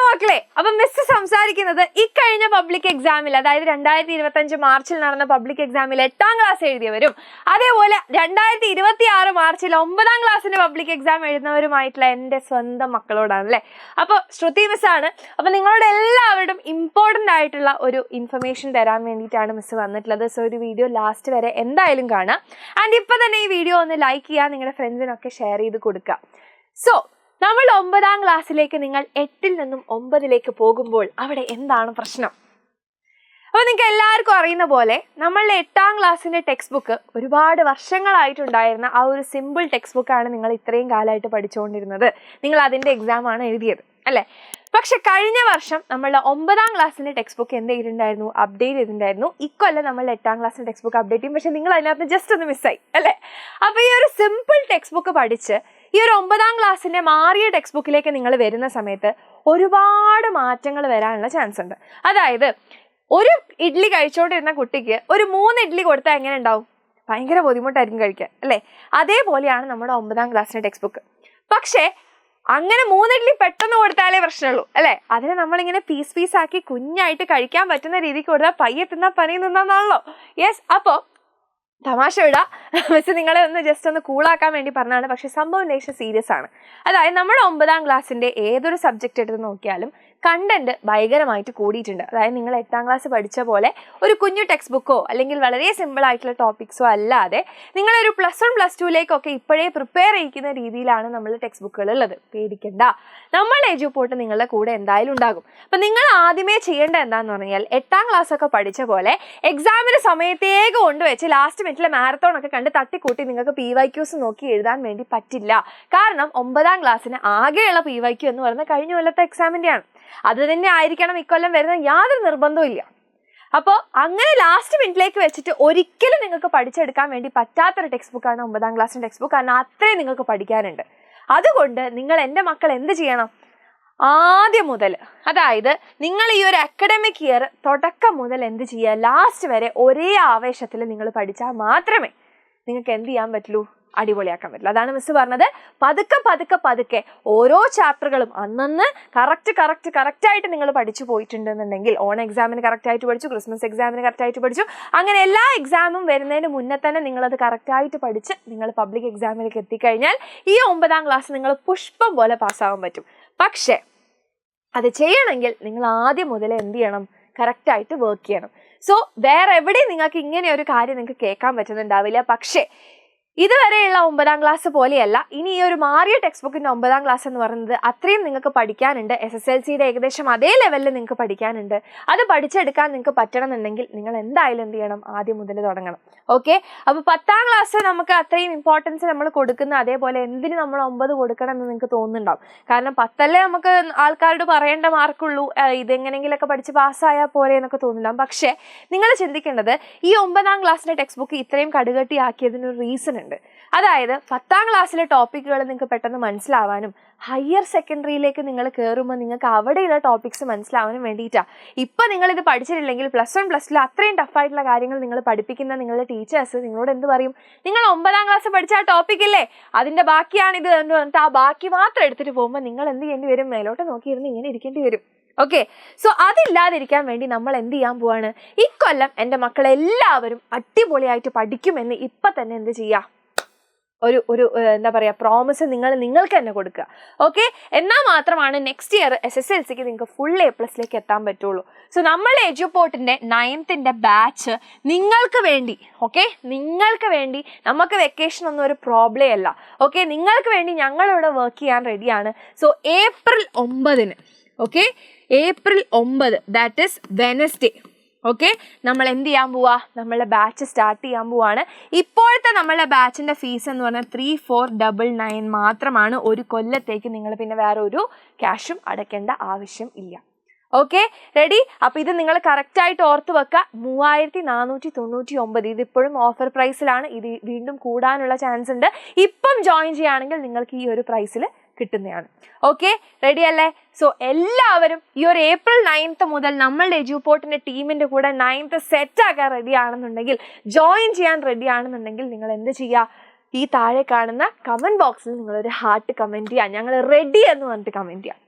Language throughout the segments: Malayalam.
മക്കളെ, അപ്പൊ മിസ് സംസാരിക്കുന്നത് ഇക്കഴിഞ്ഞ പബ്ലിക് എക്സാമിൽ, അതായത് 2025 മാർച്ചിൽ നടന്ന പബ്ലിക് എക്സാമിൽ 8ാം ക്ലാസ് എഴുതിയവരും അതേപോലെ 2026 മാർച്ചിൽ 9ാം ക്ലാസ്സിന്റെ പബ്ലിക് എക്സാം എഴുതുന്നവരുമായിട്ടുള്ള എൻ്റെ സ്വന്തം മക്കളോടാണ് അല്ലേ. അപ്പോൾ ശ്രുതി മിസ് ആണ്. അപ്പോൾ നിങ്ങളോട് എല്ലാവരോടും ഇമ്പോർട്ടൻ്റ് ആയിട്ടുള്ള ഒരു ഇൻഫർമേഷൻ തരാൻ വേണ്ടിയിട്ടാണ് മിസ് വന്നിട്ടുള്ളത്. സോ ഒരു വീഡിയോ ലാസ്റ്റ് വരെ എന്തായാലും കാണാം. ആൻഡ് ഇപ്പോൾ തന്നെ ഈ വീഡിയോ ഒന്ന് ലൈക്ക് ചെയ്യുക, നിങ്ങളുടെ ഫ്രണ്ട്സിനൊക്കെ ഷെയർ ചെയ്ത് കൊടുക്കുക. സോ നമ്മൾ 9ാം ക്ലാസ്സിലേക്ക് നിങ്ങൾ 8ൽ നിന്നും 9ലേക്ക് പോകുമ്പോൾ അവിടെ എന്താണ് പ്രശ്നം? അപ്പോൾ നിങ്ങൾക്ക് എല്ലാവർക്കും അറിയുന്ന പോലെ നമ്മളുടെ 8ാം ക്ലാസ്സിൻ്റെ ടെക്സ്റ്റ് ബുക്ക് ഒരുപാട് വർഷങ്ങളായിട്ടുണ്ടായിരുന്ന ആ ഒരു സിമ്പിൾ ടെക്സ്റ്റ് ബുക്കാണ് നിങ്ങൾ ഇത്രയും കാലമായിട്ട് പഠിച്ചുകൊണ്ടിരുന്നത്. നിങ്ങൾ അതിൻ്റെ എക്സാമാണ് എഴുതിയത് അല്ലേ. പക്ഷെ കഴിഞ്ഞ വർഷം നമ്മളുടെ 9ാം ക്ലാസ്സിൻ്റെ ടെക്സ്റ്റ് ബുക്ക് എന്ത് ചെയ്തിട്ടുണ്ടായിരുന്നു? അപ്ഡേറ്റ് ചെയ്തിട്ടുണ്ടായിരുന്നു. ഇക്കൊല്ലം നമ്മൾ 8ാം ക്ലാസ്സിൻ്റെ ടെക്സ്റ്റ് ബുക്ക് അപ്ഡേറ്റ് ചെയ്യും. പക്ഷെ നിങ്ങൾ അതിനകത്ത് ജസ്റ്റ് ഒന്ന് മിസ്സായി അല്ലേ. അപ്പോൾ ഈ ഒരു സിമ്പിൾ ടെക്സ്റ്റ് ബുക്ക് പഠിച്ച് ഈ ഒരു 9ാം ക്ലാസ്സിൻ്റെ മാറിയ ടെക്സ്റ്റ് ബുക്കിലേക്ക് നിങ്ങൾ വരുന്ന സമയത്ത് ഒരുപാട് മാറ്റങ്ങൾ വരാനുള്ള ചാൻസ് ഉണ്ട്. അതായത് ഒരു ഇഡ്ഡലി കഴിച്ചുകൊണ്ടിരുന്ന കുട്ടിക്ക് ഒരു 3 ഇഡ്ഡലി കൊടുത്താൽ എങ്ങനെ ഉണ്ടാവും? ഭയങ്കര ബുദ്ധിമുട്ടായിരിക്കും കഴിക്കാൻ അല്ലേ. അതേപോലെയാണ് നമ്മുടെ 9ാം ക്ലാസ്സിൻ്റെ ടെക്സ്റ്റ് ബുക്ക്. പക്ഷേ അങ്ങനെ 3 ഇഡ്ഡലി പെട്ടെന്ന് കൊടുത്താലേ പ്രശ്നമുള്ളൂ അല്ലേ. അതിനെ നമ്മളിങ്ങനെ പീസ് ആക്കി കുഞ്ഞായിട്ട് കഴിക്കാൻ പറ്റുന്ന രീതിക്ക് കൊടുത്താൽ പയ്യെ തിന്നാ പനി തിന്നാന്നാണല്ലോ. യെസ്, അപ്പോൾ തമാശ വിടാ, മിസ് നിങ്ങളെ ഒന്ന് ജസ്റ്റ് ഒന്ന് കൂളാക്കാൻ വേണ്ടി പറഞ്ഞാണ്. പക്ഷെ സംഭവം ലേശം സീരിയസ് ആണ്. അതായത് നമ്മുടെ 9ാം ക്ലാസ്സിൻ്റെ ഏതൊരു സബ്ജക്റ്റ് എടുത്ത് നോക്കിയാലും കണ്ടന്റ് ഭയങ്കരമായിട്ട് കൂടിയിട്ടുണ്ട്. അതായത് നിങ്ങൾ 8ാം ക്ലാസ് പഠിച്ച പോലെ ഒരു കുഞ്ഞു ടെക്സ്റ്റ് ബുക്കോ അല്ലെങ്കിൽ വളരെ സിമ്പിൾ ആയിട്ടുള്ള ടോപ്പിക്സോ അല്ലാതെ നിങ്ങളൊരു +1 +2ലേക്കൊക്കെ ഇപ്പോഴേ പ്രിപ്പയർ ചെയ്യിക്കുന്ന രീതിയിലാണ് നമ്മൾ ടെക്സ്റ്റ് ബുക്കുകൾ ഉള്ളത്. പേടിക്കണ്ട, നമ്മൾ എജുപോർട്ട് നിങ്ങളുടെ കൂടെ എന്തായാലും ഉണ്ടാകും. അപ്പം നിങ്ങൾ ആദ്യമേ ചെയ്യേണ്ട എന്താണെന്ന് പറഞ്ഞാൽ 8ാം ക്ലാസ് ഒക്കെ പഠിച്ച പോലെ എക്സാമിന് സമയത്തേക്ക് കൊണ്ടുവച്ച് ലാസ്റ്റ് മിനിറ്റിലെ മാരത്തോൺ ഒക്കെ കണ്ട് തട്ടിക്കൂട്ടി നിങ്ങൾക്ക് PYQs നോക്കി എഴുതാൻ വേണ്ടി പറ്റില്ല. കാരണം 9ാം ക്ലാസ്സിന് ആകെയുള്ള PYQ എന്ന് പറയുന്നത് കഴിഞ്ഞ കൊല്ലത്തെ എക്സാമിൻ്റെയാണ്. അത് തന്നെ ആയിരിക്കണം ഇക്കൊല്ലം വരുന്ന യാതൊരു നിർബന്ധവും ഇല്ല. അപ്പോൾ അങ്ങനെ ലാസ്റ്റ് മിനിറ്റിലേക്ക് വെച്ചിട്ട് ഒരിക്കലും നിങ്ങൾക്ക് പഠിച്ചെടുക്കാൻ വേണ്ടി പറ്റാത്തൊരു ടെക്സ്റ്റ് ബുക്കാണ് 9ാം ക്ലാസ്സിൻ്റെ ടെക്സ്റ്റ് ബുക്ക്. കാരണം അത്രയും നിങ്ങൾക്ക് പഠിക്കാനുണ്ട്. അതുകൊണ്ട് നിങ്ങൾ എൻ്റെ മക്കൾ എന്ത് ചെയ്യണം? ആദ്യം മുതൽ, അതായത് നിങ്ങൾ ഈ ഒരു അക്കാഡമിക് ഇയർ തുടക്കം മുതൽ എന്ത് ചെയ്യുക? ലാസ്റ്റ് വരെ ഒരേ ആവേശത്തിൽ നിങ്ങൾ പഠിച്ചാൽ മാത്രമേ നിങ്ങൾക്ക് എന്ത് ചെയ്യാൻ പറ്റുള്ളൂ? അടിപൊളിയാക്കാൻ പറ്റില്ല. അതാണ് മിസ് പറഞ്ഞത്. പതുക്കെ ഓരോ ചാപ്റ്ററുകളും അന്നന്ന് കറക്റ്റായിട്ട് നിങ്ങൾ പഠിച്ചു പോയിട്ടുണ്ടെന്നുണ്ടെങ്കിൽ, ഓൺ എക്സാമിന് കറക്റ്റായിട്ട് പഠിച്ചു, ക്രിസ്മസ് എക്സാമിന് കറക്റ്റായിട്ട് പഠിച്ചു, അങ്ങനെ എല്ലാ എക്സാമും വരുന്നതിന് മുന്നേ തന്നെ നിങ്ങളത് കറക്റ്റായിട്ട് പഠിച്ച് നിങ്ങൾ പബ്ലിക് എക്സാമിലേക്ക് എത്തിക്കഴിഞ്ഞാൽ ഈ 9ാം ക്ലാസ് നിങ്ങൾ പുഷ്പം പോലെ പാസ്സാവാൻ പറ്റും. പക്ഷേ അത് ചെയ്യണമെങ്കിൽ നിങ്ങൾ ആദ്യം മുതലേ എന്ത് ചെയ്യണം? കറക്റ്റായിട്ട് വർക്ക് ചെയ്യണം. സോ വേറെ എവിടെയും നിങ്ങൾക്ക് ഇങ്ങനെ ഒരു കാര്യം നിങ്ങൾക്ക് കേൾക്കാൻ പറ്റുന്നുണ്ടാവില്ല. പക്ഷേ ഇതുവരെയുള്ള 9ാം ക്ലാസ് പോലെയല്ല ഇനി ഈ ഒരു മാറിയ ടെക്സ്റ്റ് ബുക്കിൻ്റെ 9ാം ക്ലാസ് എന്ന് പറയുന്നത്. അത്രയും നിങ്ങൾക്ക് പഠിക്കാനുണ്ട്. SSLCയുടെ ഏകദേശം അതേ ലെവലിൽ നിങ്ങൾക്ക് പഠിക്കാനുണ്ട്. അത് പഠിച്ചെടുക്കാൻ നിങ്ങൾക്ക് പറ്റണമെന്നുണ്ടെങ്കിൽ നിങ്ങൾ എന്തായാലും എന്ത് ചെയ്യണം? ആദ്യം മുതൽ തുടങ്ങണം. ഓക്കെ, അപ്പോൾ 10ാം ക്ലാസ് നമുക്ക് അത്രയും ഇമ്പോർട്ടൻസ് നമ്മൾ കൊടുക്കുന്ന അതേപോലെ എന്തിന് നമ്മൾ 9 കൊടുക്കണം എന്ന് നിങ്ങൾക്ക് തോന്നുന്നുണ്ടാവും. കാരണം 10 നമുക്ക് ആൾക്കാരോട് പറയേണ്ട മാർക്കുള്ളൂ, ഇതെങ്ങനെയെങ്കിലൊക്കെ പഠിച്ച് പാസ്സായാൽ പോലെ എന്നൊക്കെ തോന്നുന്നുണ്ടാവും. പക്ഷേ നിങ്ങൾ ചിന്തിക്കേണ്ടത് ഈ 9ാം ക്ലാസ്സിൻ്റെ ടെക്സ്റ്റ് ബുക്ക് ഇത്രയും കടുകട്ടിയാക്കിയതിനൊരു റീസൺ ഉണ്ട്. അതായത് 10ാം ക്ലാസ്സിലെ ടോപ്പിക്കുകൾ നിങ്ങൾക്ക് പെട്ടെന്ന് മനസ്സിലാവാനും ഹയർ സെക്കൻഡറിയിലേക്ക് നിങ്ങൾ കയറുമ്പോൾ നിങ്ങൾക്ക് അവിടെയുള്ള ടോപ്പിക്സ് മനസ്സിലാവാനും വേണ്ടിയിട്ടാണ്. ഇപ്പം നിങ്ങളിത് പഠിച്ചിട്ടില്ലെങ്കിൽ +1 +2 അത്രയും ടഫായിട്ടുള്ള കാര്യങ്ങൾ നിങ്ങൾ പഠിപ്പിക്കുന്ന നിങ്ങളുടെ ടീച്ചേഴ്സ് നിങ്ങളോട് എന്ത് പറയും? നിങ്ങൾ 9ാം ക്ലാസ് പഠിച്ച ആ ടോപ്പിക്കില്ലേ, അതിൻ്റെ ബാക്കിയാണിത് എന്ന് പറഞ്ഞിട്ട് ആ ബാക്കി മാത്രം എടുത്തിട്ട് പോകുമ്പോൾ നിങ്ങൾ എന്ത് ചെയ്യേണ്ടി വരും? മേലോട്ട് നോക്കിയിരുന്ന് ഇങ്ങനെ ഇരിക്കേണ്ടി വരും. ഓക്കെ, സോ അതില്ലാതിരിക്കാൻ വേണ്ടി നമ്മൾ എന്ത് ചെയ്യാൻ പോവാണ്? ഇക്കൊല്ലം എൻ്റെ മക്കളെല്ലാവരും അടിപൊളിയായിട്ട് പഠിക്കുമെന്ന് ഇപ്പം തന്നെ എന്ത് ചെയ്യുക? ഒരു എന്താ പറയുക, പ്രോമിസ് നിങ്ങൾക്ക് തന്നെ കൊടുക്കുക. ഓക്കെ, എന്നാൽ മാത്രമാണ് നെക്സ്റ്റ് ഇയർ SSLCക്ക് നിങ്ങൾക്ക് ഫുൾ A+ലേക്ക് എത്താൻ പറ്റുള്ളൂ. സോ നമ്മൾ എജുപോർട്ടിൻ്റെ 9th ബാച്ച് നിങ്ങൾക്ക് വേണ്ടി, ഓക്കെ, നിങ്ങൾക്ക് വേണ്ടി, നമുക്ക് വെക്കേഷൻ ഒന്നും ഒരു പ്രോബ്ലം അല്ല. ഓക്കെ, നിങ്ങൾക്ക് വേണ്ടി ഞങ്ങളിവിടെ വർക്ക് ചെയ്യാൻ റെഡിയാണ്. So April 9, okay, April 9, that is Wednesday. Okay, നമ്മൾ എന്ത് ചെയ്യാൻ പോവാ? നമ്മളുടെ ബാച്ച് സ്റ്റാർട്ട് ചെയ്യാൻ പോവാണ്. ഇപ്പോഴത്തെ നമ്മളുടെ ബാച്ചിൻ്റെ ഫീസ് എന്ന് പറഞ്ഞാൽ 3499 മാത്രമാണ്. ഒരു കൊല്ലത്തേക്ക് നിങ്ങൾ പിന്നെ വേറെ ഒരു ക്യാഷും അടയ്ക്കേണ്ട ആവശ്യം ഇല്ല. Okay, ready? അപ്പോൾ ഇത് നിങ്ങൾ കറക്റ്റായിട്ട് ഓർത്ത് വെക്കുക. 3499. ഇതിപ്പോഴും ഓഫർ പ്രൈസിലാണ്. ഇത് വീണ്ടും കൂടാനുള്ള ചാൻസ് ഉണ്ട്. ഇപ്പം ജോയിൻ ചെയ്യുകയാണെങ്കിൽ നിങ്ങൾക്ക് ഈ ഒരു പ്രൈസിൽ കിട്ടുന്നതാണ്. ഓക്കെ, റെഡി അല്ലേ? സോ എല്ലാവരും ഈ ഒരു April 9 മുതൽ നമ്മളുടെ എജുപോർട്ടിൻ്റെ ടീമിൻ്റെ കൂടെ 9th സെറ്റാക്കാൻ റെഡി ആണെന്നുണ്ടെങ്കിൽ, ജോയിൻ ചെയ്യാൻ റെഡി ആണെന്നുണ്ടെങ്കിൽ നിങ്ങൾ എന്ത് ചെയ്യുക? ഈ താഴെ കാണുന്ന കമൻറ്റ് ബോക്സിൽ നിങ്ങളൊരു ഹാർട്ട് കമൻറ്റ് ചെയ്യുക. ഞങ്ങൾ റെഡി എന്ന് പറഞ്ഞിട്ട് കമൻറ്റ് ചെയ്യുക.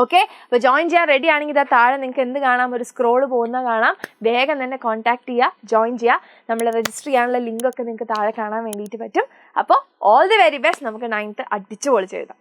ഓക്കെ, അപ്പോൾ ജോയിൻ ചെയ്യാൻ റെഡി ആണെങ്കിൽ ഇതാ താഴെ നിങ്ങൾക്ക് എന്ത് കാണാം, ഒരു സ്ക്രോൾ പോകുന്ന കാണാം. വേഗം തന്നെ കോൺടാക്ട് ചെയ്യുക, ജോയിൻ ചെയ്യുക. നമ്മൾ രജിസ്റ്റർ ചെയ്യാനുള്ള ലിങ്കൊക്കെ നിങ്ങൾക്ക് താഴെ കാണാൻ വേണ്ടിയിട്ട് പറ്റും. അപ്പോൾ ഓൾ ദി വെരി ബെസ്റ്റ്. നമുക്ക് 9th അടിച്ചു പൊളിച്ച് എഴുതാം.